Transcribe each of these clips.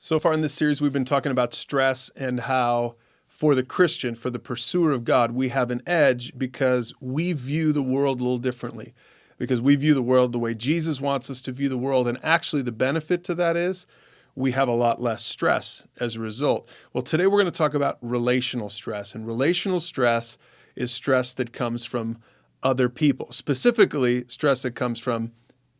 So far in this series, we've been talking about stress and how for the Christian, for the pursuer of God, we have an edge because we view the world a little differently, because we view the world the way Jesus wants us to view the world. And actually the benefit to that is we have a lot less stress as a result. Well, today we're going to talk about relational stress. And relational stress is stress that comes from other people, specifically stress that comes from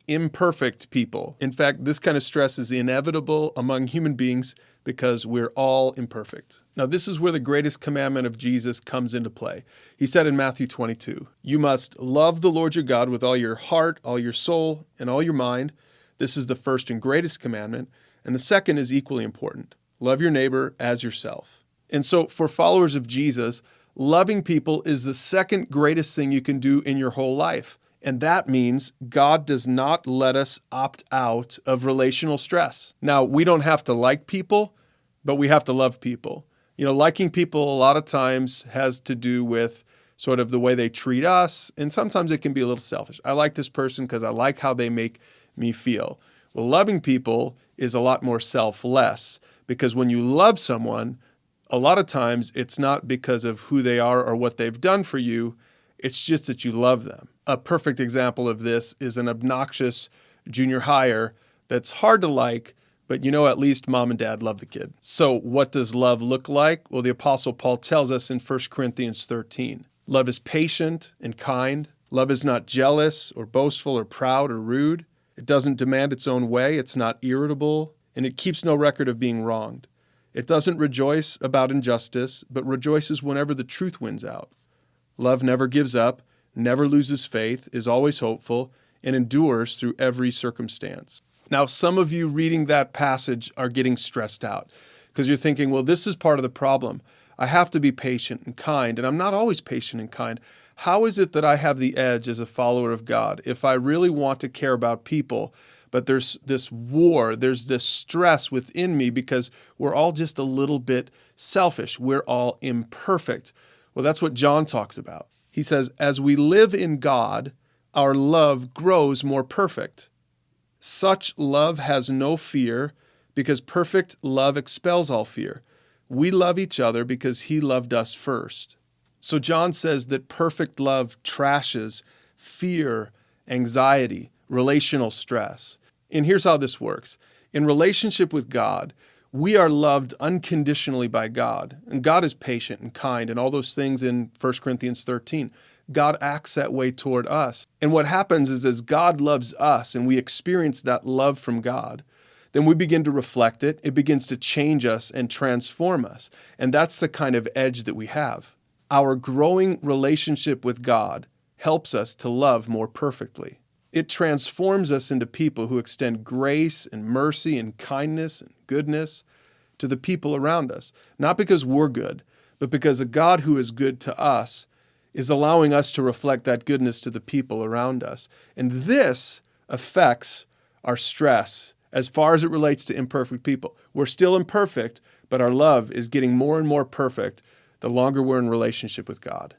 imperfect people. In fact, this kind of stress is inevitable among human beings because we're all imperfect. Now, this is where the greatest commandment of Jesus comes into play. He said in Matthew 22, "You must love the Lord your God with all your heart, all your soul, and all your mind. This is the first and greatest commandment. And the second is equally important. Love your neighbor as yourself." And so for followers of Jesus, loving people is the second greatest thing you can do in your whole life. And that means God does not let us opt out of relational stress. Now, we don't have to like people, but we have to love people. Liking people a lot of times has to do with sort of the way they treat us, and sometimes it can be a little selfish. I like this person because I like how they make me feel. Well, loving people is a lot more selfless, because when you love someone, a lot of times it's not because of who they are or what they've done for you, it's just that you love them. A perfect example of this is an obnoxious junior hire that's hard to like, but at least mom and dad love the kid. So what does love look like? Well, the Apostle Paul tells us in 1 Corinthians 13. Love is patient and kind. Love is not jealous or boastful or proud or rude. It doesn't demand its own way. It's not irritable, and it keeps no record of being wronged. It doesn't rejoice about injustice, but rejoices whenever the truth wins out. Love never gives up, never loses faith, is always hopeful, and endures through every circumstance. Now, some of you reading that passage are getting stressed out because you're thinking, well, this is part of the problem. I have to be patient and kind, and I'm not always patient and kind. How is it that I have the edge as a follower of God if I really want to care about people, but there's this war, there's this stress within me because we're all just a little bit selfish. We're all imperfect. Well, that's what John talks about. He says, as we live in God, our love grows more perfect. Such love has no fear because perfect love expels all fear. We love each other because he loved us first. So John says that perfect love trashes fear, anxiety, relational stress. And here's how this works. In relationship with God, we are loved unconditionally by God. And God is patient and kind and all those things in 1 Corinthians 13. God acts that way toward us. And what happens is as God loves us and we experience that love from God, then we begin to reflect it. It begins to change us and transform us. And that's the kind of edge that we have. Our growing relationship with God helps us to love more perfectly. It transforms us into people who extend grace and mercy and kindness and goodness to the people around us. Not because we're good, but because a God who is good to us is allowing us to reflect that goodness to the people around us. And this affects our stress as far as it relates to imperfect people. We're still imperfect, but our love is getting more and more perfect the longer we're in relationship with God.